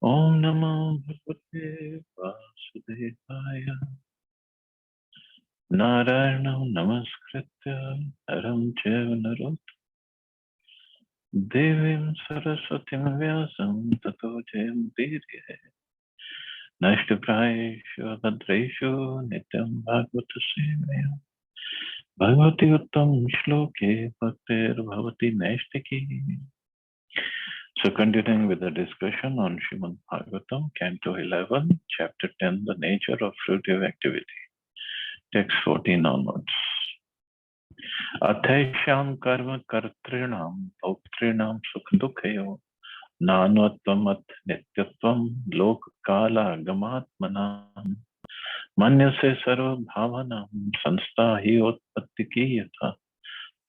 Om Namo Bhagavate Vasudevaya. Narayanam Namaskritya Haram Chaiva Narottam Devim Saraswatim Vyasam Tato Jayamudire Nashtaprayeshu Bhadreshu Nityam Bhagavata Sevaya Bhagavati Uttam Shloke Bhaktir Bhavati Naistaki. So continuing with the discussion on Srimad Bhagavatam, Canto 11, Chapter 10, The Nature of Fruitive Activity. Text 14 onwards. Athesham karma kartrinam bhoktrinam sukh-dukhayo nanvatvam at nityatvam lok kala gamatmanam manyase sarva bhavanam sanstha hi utpatti ki yatha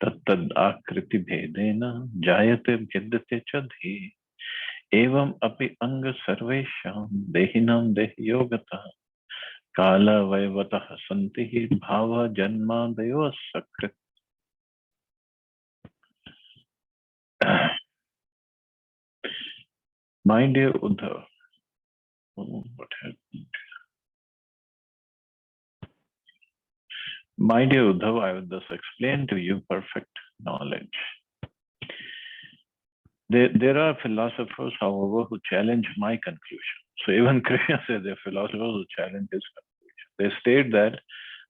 tattad akriti bhedena jayate bhyadate chadhi evam api anga sarvesham dehinam dehi yogata kala vaivatah santi bhava janma dayo sakrit. My dear Uddhav, what happened? My dear Uddhav, I will thus explain to you perfect knowledge. There are philosophers, however, who challenge my conclusion. So even Krishna says there are philosophers who challenge his conclusion. They state that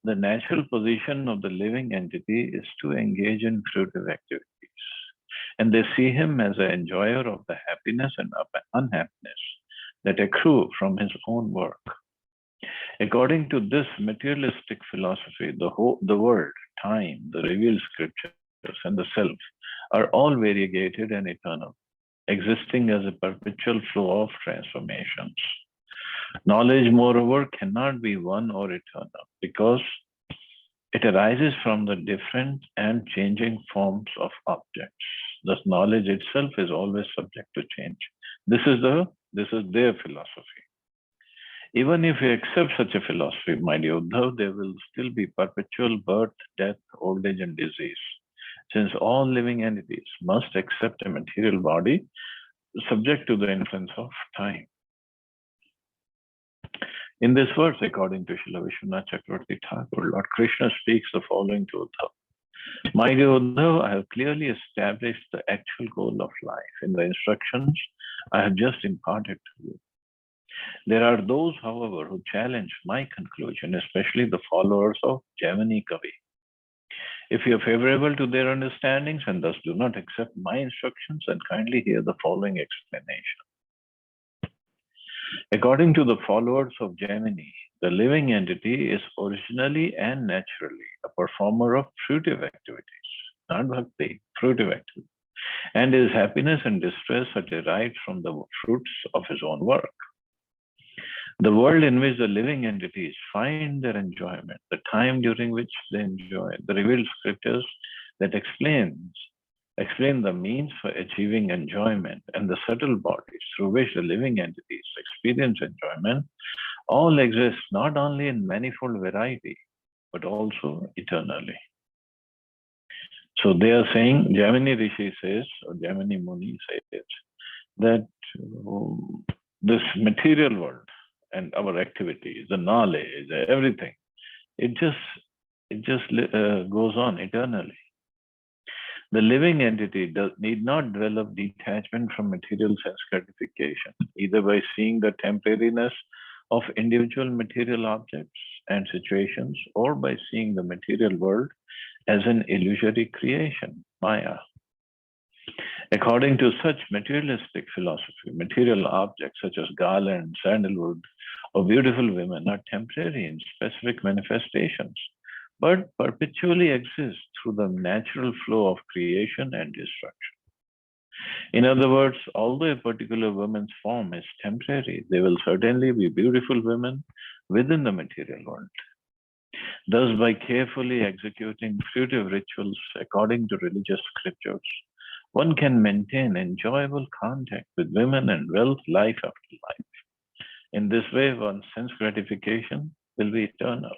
the natural position of the living entity is to engage in fruitive activities. And they see him as an enjoyer of the happiness and unhappiness that accrue from his own work. According to this materialistic philosophy, the world, time, the revealed scriptures, and the self are all variegated and eternal, existing as a perpetual flow of transformations. Knowledge, moreover, cannot be one or eternal because it arises from the different and changing forms of objects. Thus, knowledge itself is always subject to change. This is their philosophy. Even if you accept such a philosophy, my dear Uddhav, there will still be perpetual birth, death, old age, and disease, since all living entities must accept a material body subject to the influence of time. In this verse, according to Srila Vishwanath Chakravarti Thakur, Lord Krishna speaks the following to Uddhav. My dear Uddhav, I have clearly established the actual goal of life in the instructions I have just imparted to you. There are those, however, who challenge my conclusion, especially the followers of Jaimini Kavi. If you are favorable to their understandings and thus do not accept my instructions, then kindly hear the following explanation. According to the followers of Jaimini, the living entity is originally and naturally a performer of fruitive activities, not bhakti, fruitive activities, and his happiness and distress are derived from the fruits of his own work. The world in which the living entities find their enjoyment, the time during which they enjoy, the revealed scriptures that explain the means for achieving enjoyment, and the subtle bodies through which the living entities experience enjoyment, all exist not only in manifold variety, but also eternally. So they are saying, Jaimini Rishi says, or Jaimini Muni says, that this material world and our activities, the knowledge, everything, it just goes on eternally. The living entity need not develop detachment from material sense gratification, either by seeing the temporariness of individual material objects and situations, or by seeing the material world as an illusory creation, Maya. According to such materialistic philosophy, material objects such as garlands, sandalwood, or beautiful women are temporary in specific manifestations, but perpetually exist through the natural flow of creation and destruction. In other words, although a particular woman's form is temporary, they will certainly be beautiful women within the material world. Thus, by carefully executing fruitive rituals according to religious scriptures, one can maintain enjoyable contact with women and wealth life after life. In this way, one's sense gratification will be eternal.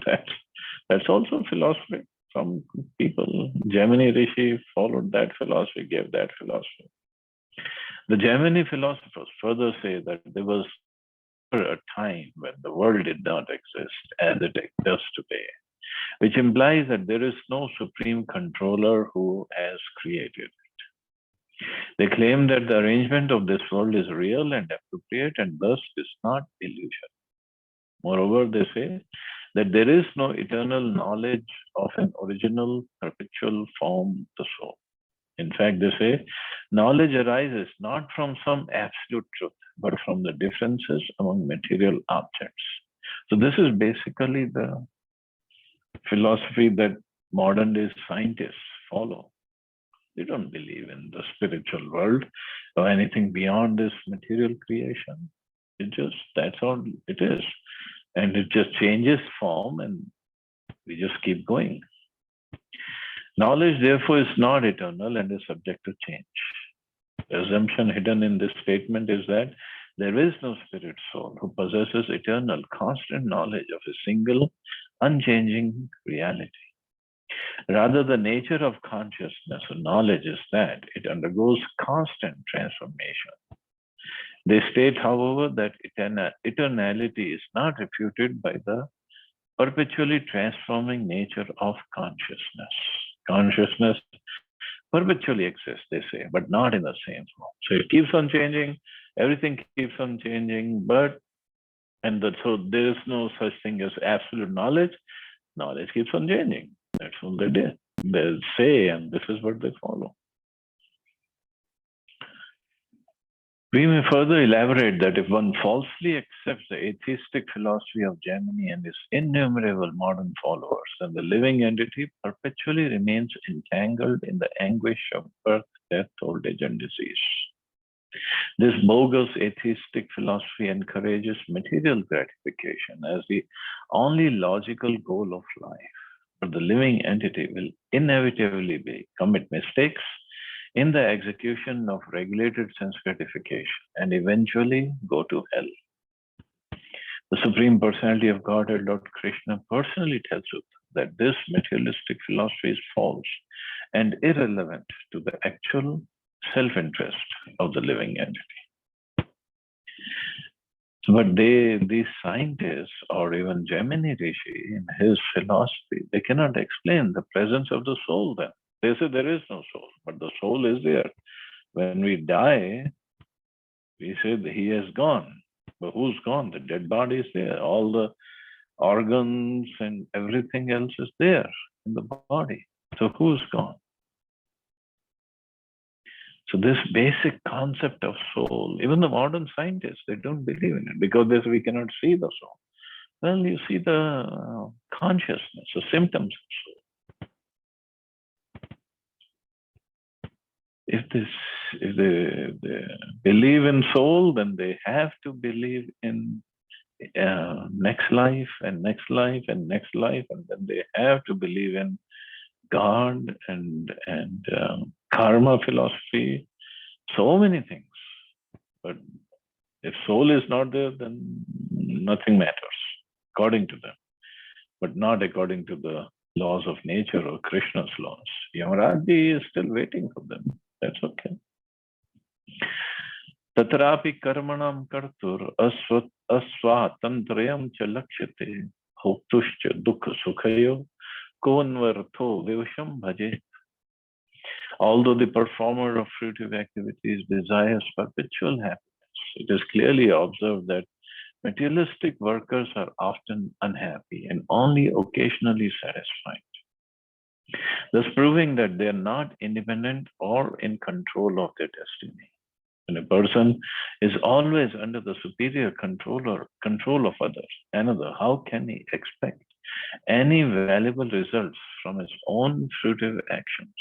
That's also philosophy from people. Jaimini Rishi followed that philosophy, gave that philosophy. The Gemini philosophers further say that there was a time when the world did not exist as it does today, which implies that there is no supreme controller who has created it. They claim that the arrangement of this world is real and appropriate and thus is not illusion. Moreover, they say that there is no eternal knowledge of an original perpetual form, the soul. In fact, they say knowledge arises not from some absolute truth, but from the differences among material objects. So, this is basically the philosophy that modern day scientists follow. They don't believe in the spiritual world or anything beyond this material creation. That's all it is. And it just changes form and we just keep going. Knowledge, therefore, is not eternal and is subject to change. The assumption hidden in this statement is that there is no spirit soul who possesses eternal, constant knowledge of a single, unchanging reality. Rather, the nature of consciousness or knowledge is that it undergoes constant transformation. They state, however, that eternality is not refuted by the perpetually transforming nature of consciousness. Consciousness perpetually exists, they say, but not in the same form. So it keeps on changing, everything keeps on changing, so there is no such thing as absolute knowledge. Knowledge keeps on changing. That's all they did. They say, and this is what they follow. We may further elaborate that if one falsely accepts the atheistic philosophy of Gemini and his innumerable modern followers, then the living entity perpetually remains entangled in the anguish of birth, death, old age, and disease. This bogus atheistic philosophy encourages material gratification as the only logical goal of life. But the living entity will inevitably commit mistakes in the execution of regulated sense gratification and eventually go to hell. The Supreme Personality of Godhead, Lord Krishna, personally tells us that this materialistic philosophy is false and irrelevant to the actual self-interest of the living entity. But these scientists or even Gemini Rishi in his philosophy, they cannot explain the presence of the soul then. They say there is no soul, but the soul is there. When we die, we say that he has gone. But who's gone? The dead body is there. All the organs and everything else is there in the body. So who's gone? So this basic concept of soul, even the modern scientists, they don't believe in it because they say we cannot see the soul. Well, you see the consciousness, the symptoms of soul. If they believe in soul, then they have to believe in next life and next life and next life, and then they have to believe in God and karma philosophy, so many things. But if soul is not there, then nothing matters, according to them, but not according to the laws of nature or Krishna's laws. Yamaraji is still waiting for them. That's okay. Tatrapi karmanam kartur aswatantrayam cha lakshate hoptushcha dukha sukhayo konvartho vivasham bhaje. Although the performer of fruitive activities desires perpetual happiness, it is clearly observed that materialistic workers are often unhappy and only occasionally satisfied, thus proving that they are not independent or in control of their destiny. When a person is always under the superior control of another, how can he expect any valuable results from his own fruitive actions?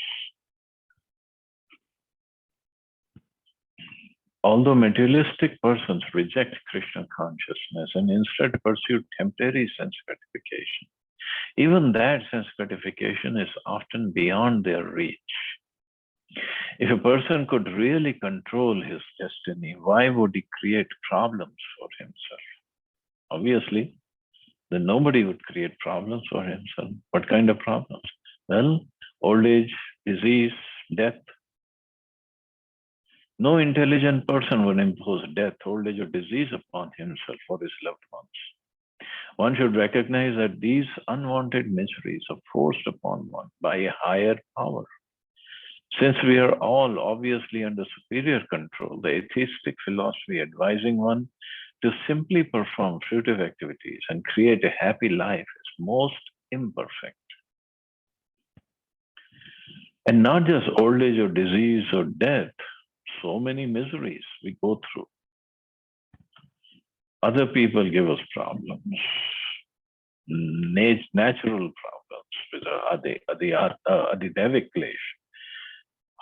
Although materialistic persons reject Krishna consciousness and instead pursue temporary sense gratification, even that sense gratification is often beyond their reach. If a person could really control his destiny, why would he create problems for himself? Obviously, then nobody would create problems for himself. What kind of problems? Well, old age, disease, death. No intelligent person would impose death, old age, or disease upon himself or his loved ones. One should recognize that these unwanted miseries are forced upon one by a higher power. Since we are all obviously under superior control, the atheistic philosophy advising one to simply perform fruitive activities and create a happy life is most imperfect. And not just old age or disease or death, so many miseries we go through. Other people give us problems, natural problems, which are Adidevic Klesh.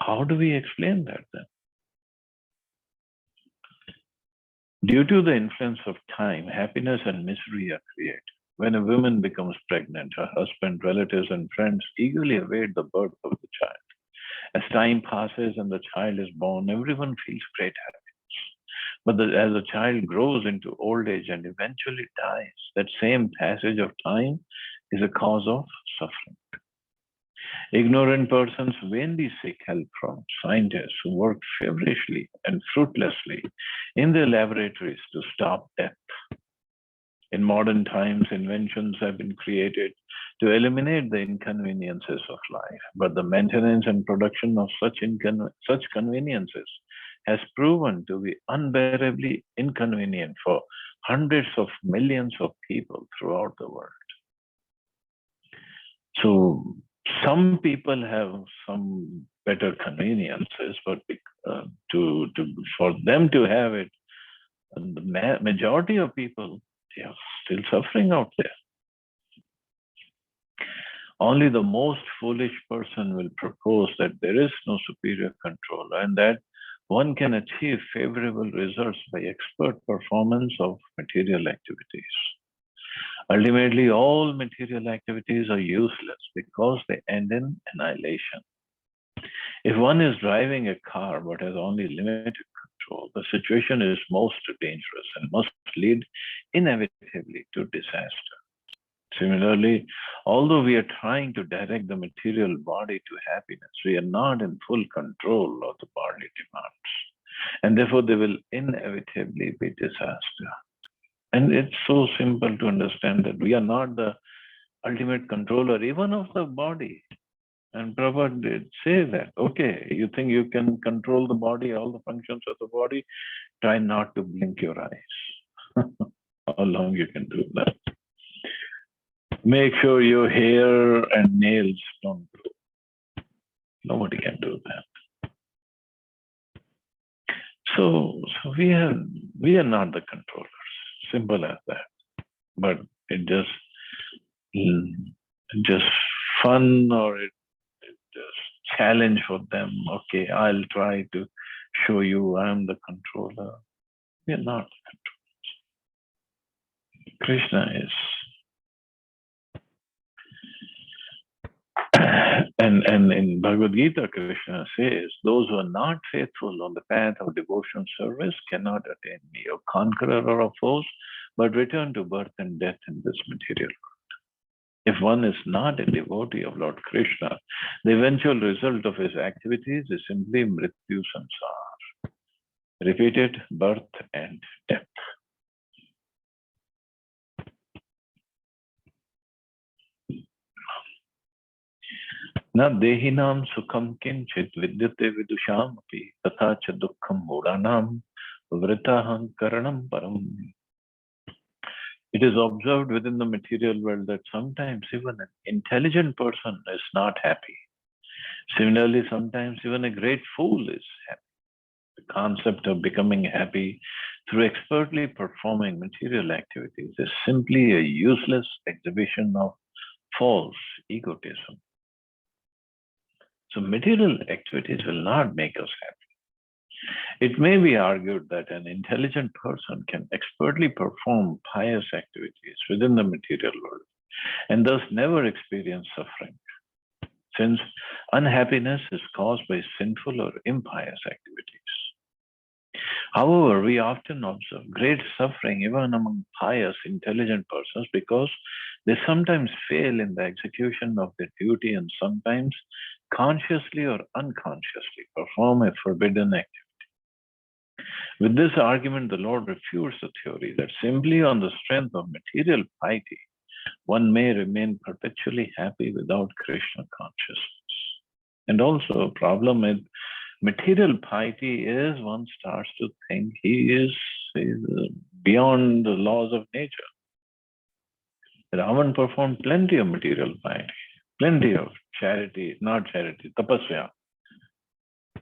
How do we explain that then? Due to the influence of time, happiness and misery are created. When a woman becomes pregnant, her husband, relatives, and friends eagerly await the birth of the child. As time passes and the child is born, everyone feels great happiness. But as the child grows into old age and eventually dies, that same passage of time is a cause of suffering. Ignorant persons vainly seek help from scientists who work feverishly and fruitlessly in their laboratories to stop death. In modern times, inventions have been created to eliminate the inconveniences of life, but the maintenance and production of such conveniences has proven to be unbearably inconvenient for hundreds of millions of people throughout the world. So some people have some better conveniences, but for them to have it, and the majority of people, they are still suffering out there. Only the most foolish person will propose that there is no superior controller and that one can achieve favorable results by expert performance of material activities. Ultimately, all material activities are useless because they end in annihilation. If one is driving a car but has only limited control, the situation is most dangerous and must lead inevitably to disaster. Similarly, although we are trying to direct the material body to happiness, we are not in full control of the bodily demands. And therefore, there will inevitably be disaster. And it's so simple to understand that we are not the ultimate controller, even of the body. And Prabhupada did say that, okay, you think you can control the body, all the functions of the body, try not to blink your eyes. How long you can do that? Make sure your hair and nails don't grow. Nobody can do that. So we are not the controllers. Simple as that. But it just fun or it just challenge for them. Okay, I'll try to show you I'm the controller. We are not the controllers. Krishna is. And in Bhagavad Gita, Krishna says, those who are not faithful on the path of devotional service cannot attain me, or conqueror or a foes, but return to birth and death in this material world. If one is not a devotee of Lord Krishna, the eventual result of his activities is simply mrityu samsara, repeated birth and death. न देहिनां सुखम किंचित विद्यते विदुषाम अपि तथा च दुःखम मूढ़ानां वृताहंकरणम param. It is observed within the material world that sometimes even an intelligent person is not happy. Similarly, sometimes even a great fool is happy. The concept of becoming happy through expertly performing material activities is simply a useless exhibition of false egotism. So material activities will not make us happy. It may be argued that an intelligent person can expertly perform pious activities within the material world and thus never experience suffering, since unhappiness is caused by sinful or impious activities. However, we often observe great suffering even among pious, intelligent persons because they sometimes fail in the execution of their duty and sometimes consciously or unconsciously perform a forbidden activity. With this argument, the Lord refutes the theory that simply on the strength of material piety, one may remain perpetually happy without Krishna consciousness. And also, a problem with material piety is one starts to think he is beyond the laws of nature. Ravan performed plenty of material piety, plenty of charity, not charity, tapasya.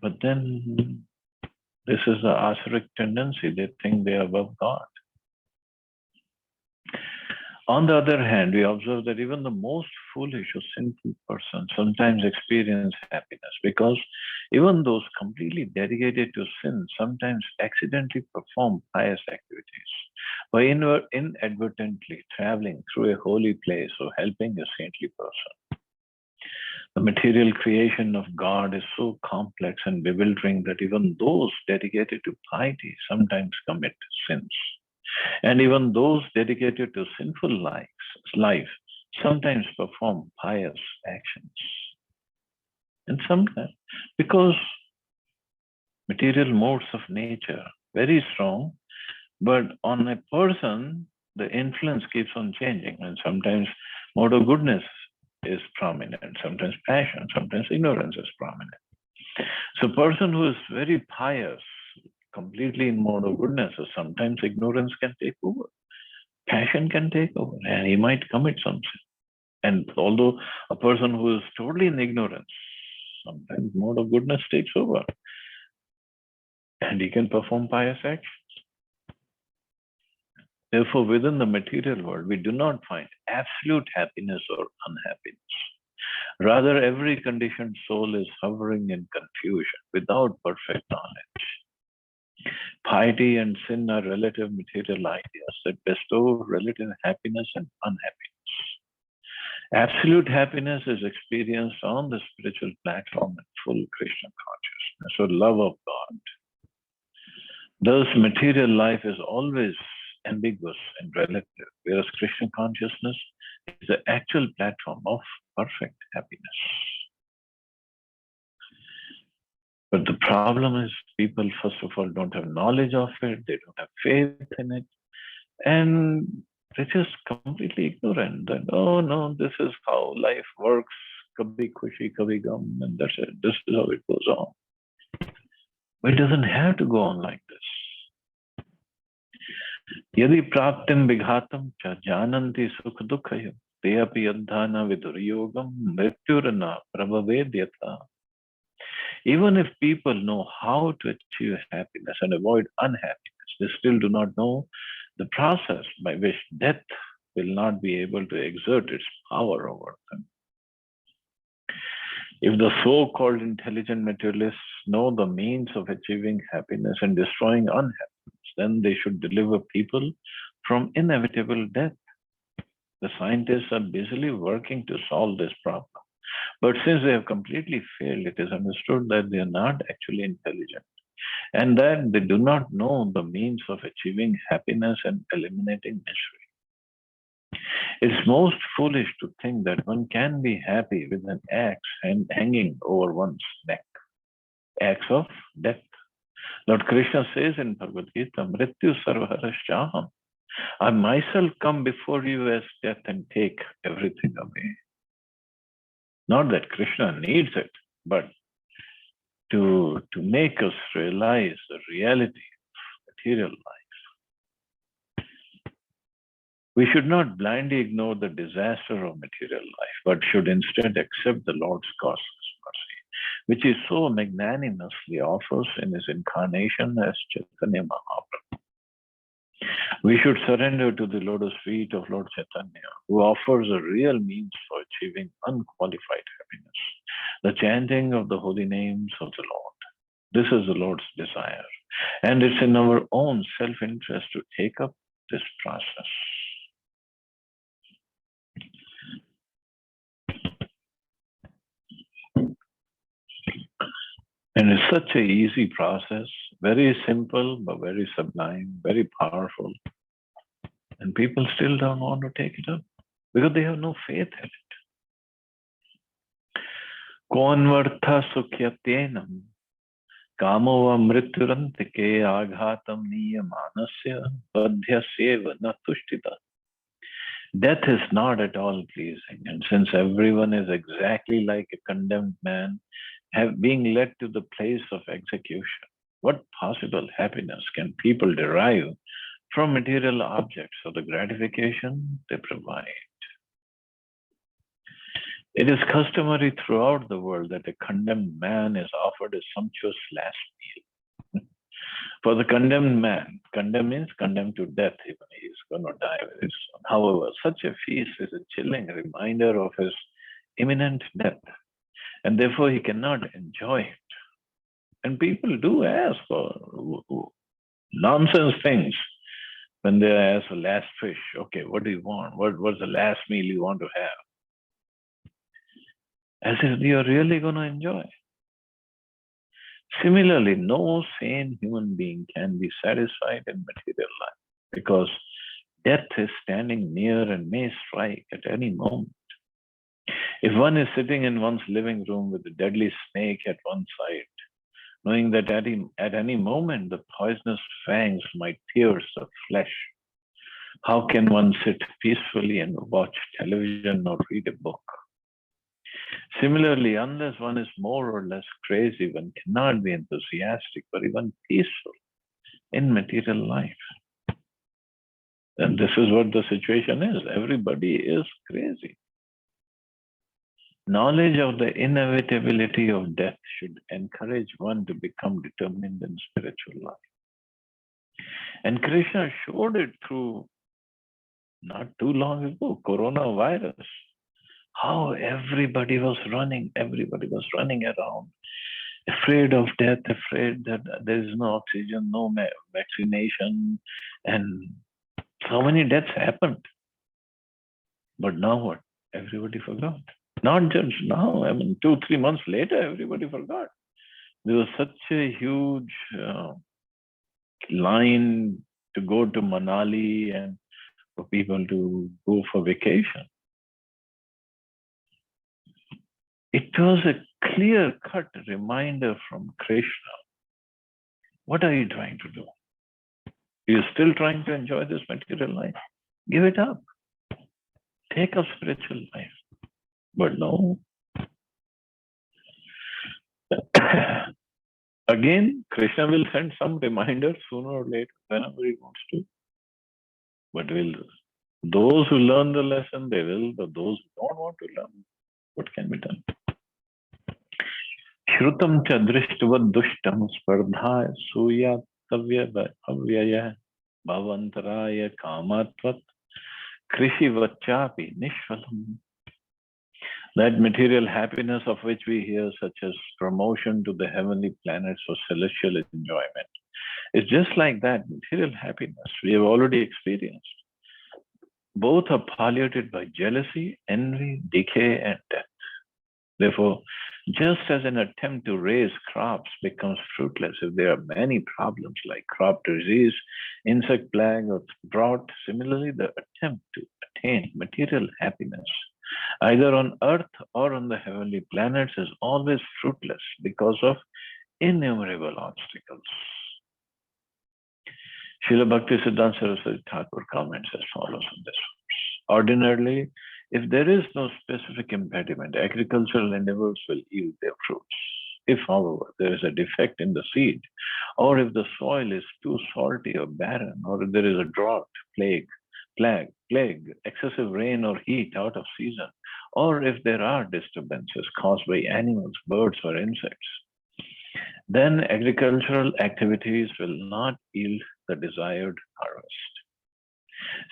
But then this is the asuric tendency. They think they are above God. On the other hand, we observe that even the most foolish or sinful person sometimes experience happiness because even those completely dedicated to sin sometimes accidentally perform pious activities by inadvertently traveling through a holy place or helping a saintly person. The material creation of God is so complex and bewildering that even those dedicated to piety sometimes commit sins. And even those dedicated to sinful life sometimes perform pious actions. And sometimes, because material modes of nature very strong, but on a person, the influence keeps on changing. And sometimes mode of goodness is prominent, sometimes passion, sometimes ignorance is prominent. So a person who is very pious, completely in mode of goodness, so sometimes ignorance can take over. Passion can take over and he might commit some sin. And although a person who is totally in ignorance, sometimes mode of goodness takes over and he can perform pious actions. Therefore, within the material world, we do not find absolute happiness or unhappiness. Rather, every conditioned soul is hovering in confusion without perfect knowledge. Piety and sin are relative material ideas that bestow relative happiness and unhappiness. Absolute happiness is experienced on the spiritual platform in full Krishna consciousness or love of God. Thus, material life is always ambiguous and relative, whereas Krishna consciousness is the actual platform of perfect happiness. But the problem is people, first of all, don't have knowledge of it, they don't have faith in it, and they're just completely ignorant that, oh no, this is how life works, kabhi khushi, kabhi gum, and that's it. This is how it goes on. But it doesn't have to go on like this. Yadi praptim vighatam cha jananti sukh dukhayo te api yadhana viduryogam mrityurana prabhavedyata. Even if people know how to achieve happiness and avoid unhappiness, they still do not know the process by which death will not be able to exert its power over them. If the so-called intelligent materialists know the means of achieving happiness and destroying unhappiness, then they should deliver people from inevitable death. The scientists are busily working to solve this problem. But since they have completely failed, it is understood that they are not actually intelligent and that they do not know the means of achieving happiness and eliminating misery. It's most foolish to think that one can be happy with an axe hanging over one's neck. Axe of death. Lord Krishna says in Bhagavad Gita, Mrityu sarvaharashaham. I myself come before you as death and take everything away. Not that Krishna needs it, but to make us realize the reality of material life. We should not blindly ignore the disaster of material life, but should instead accept the Lord's costless mercy, which he so magnanimously offers in his incarnation as Chaitanya Mahaprabhu. We should surrender to the lotus feet of Lord Chaitanya, who offers a real means for achieving unqualified happiness, the chanting of the holy names of the Lord. This is the Lord's desire, and it's in our own self-interest to take up this process. And it's such an easy process, very simple, but very sublime, very powerful. And people still don't want to take it up because they have no faith in it. Konvartha sukhyatenam Kamova mrityurantike aghatam niyamanasya badhyasyeva na tushtita. Death is not at all pleasing, and since everyone is exactly like a condemned man, being led to the place of execution, what possible happiness can people derive from material objects or the gratification they provide? It is customary throughout the world that a condemned man is offered a sumptuous last meal. For the condemned man, condemned means condemned to death, even he is going to die very soon. However, such a feast is a chilling reminder of his imminent death, and therefore he cannot enjoy it. And people do ask for nonsense things when they ask for last fish. Okay, what do you want? What's the last meal you want to have? As if you're really going to enjoy. Similarly, no sane human being can be satisfied in material life because death is standing near and may strike at any moment. If one is sitting in one's living room with a deadly snake at one side, knowing that at any moment the poisonous fangs might pierce the flesh, how can one sit peacefully and watch television or read a book? Similarly, unless one is more or less crazy, one cannot be enthusiastic or even peaceful in material life. And this is what the situation is. Everybody is crazy. Knowledge of the inevitability of death should encourage one to become determined in spiritual life. And Krishna showed it through not too long ago, coronavirus. How everybody was running around, afraid of death, afraid that there is no oxygen, no vaccination, and so many deaths happened. But now what? Everybody forgot. Not just now, 2-3 months later, everybody forgot. There was such a huge line to go to Manali and for people to go for vacation. It was a clear-cut reminder from Krishna. What are you trying to do? You're still trying to enjoy this material life? Give it up. Take up spiritual life. But no. Again, Krishna will send some reminders sooner or later, whenever he wants to. But those who learn the lesson, they will. But those who don't want to learn, what can be done? Shrutam cha drishtavad dushtam spardha suyatavya avyaya bhavantaraya kamatvat krishi vachapi nishvalam. That material happiness of which we hear, such as promotion to the heavenly planets or celestial enjoyment, is just like that material happiness we have already experienced. Both are polluted by jealousy, envy, decay, and death. Therefore, just as an attempt to raise crops becomes fruitless if there are many problems like crop disease, insect plague, or drought, similarly, the attempt to attain material happiness, either on earth or on the heavenly planets, is always fruitless because of innumerable obstacles. Srila Bhaktisiddhanta Saraswati Thakur comments as follows on this verse. Ordinarily, if there is no specific impediment, agricultural endeavors will yield their fruits. If, however, there is a defect in the seed, or if the soil is too salty or barren, or if there is a drought, plague, excessive rain or heat out of season, or if there are disturbances caused by animals, birds, or insects, then agricultural activities will not yield the desired harvest.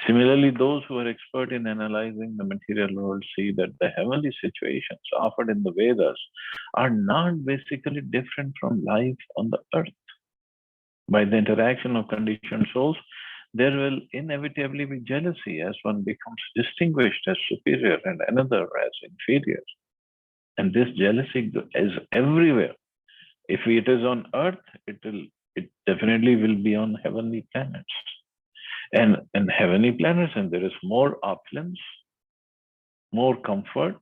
Similarly, those who are expert in analyzing the material world see that the heavenly situations offered in the Vedas are not basically different from life on the earth. By the interaction of conditioned souls, there will inevitably be jealousy as one becomes distinguished as superior and another as inferior. And this jealousy is everywhere. If it is on earth, it definitely will be on heavenly planets. And in heavenly planets, and there is more opulence, more comfort,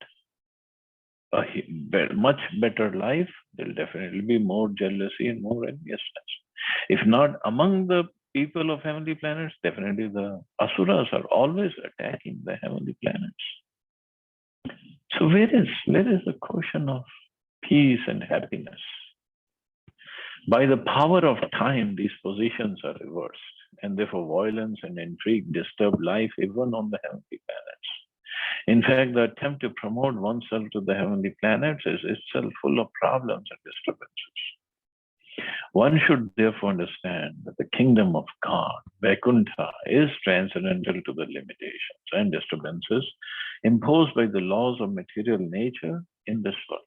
much better life, there'll definitely be more jealousy and more enviousness. If not among the people of heavenly planets, definitely the asuras are always attacking the heavenly planets. So where is the question of peace and happiness? By the power of time, these positions are reversed, and therefore violence and intrigue disturb life even on the heavenly planets. In fact, the attempt to promote oneself to the heavenly planets is itself full of problems and disturbances. One should therefore understand that the kingdom of God, Vaikuntha, is transcendental to the limitations and disturbances imposed by the laws of material nature in this world.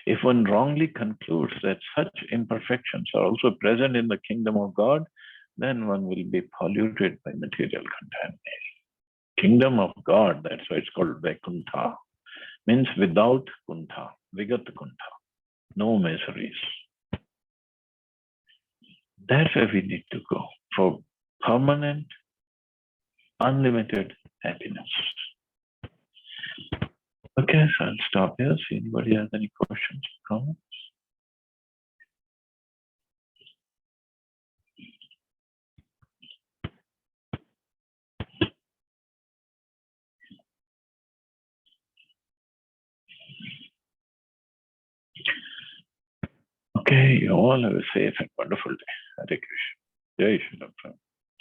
If one wrongly concludes that such imperfections are also present in the kingdom of God, then one will be polluted by material contamination. Kingdom of God, that's why it's called Vaikuntha, means without kuntha, vigat kuntha, no miseries. That's where we need to go for permanent, unlimited happiness. Okay, so I'll stop here. See anybody has any questions or comments? Okay, you all have a safe and wonderful day. Hare Krishna. Jai Shri Ram.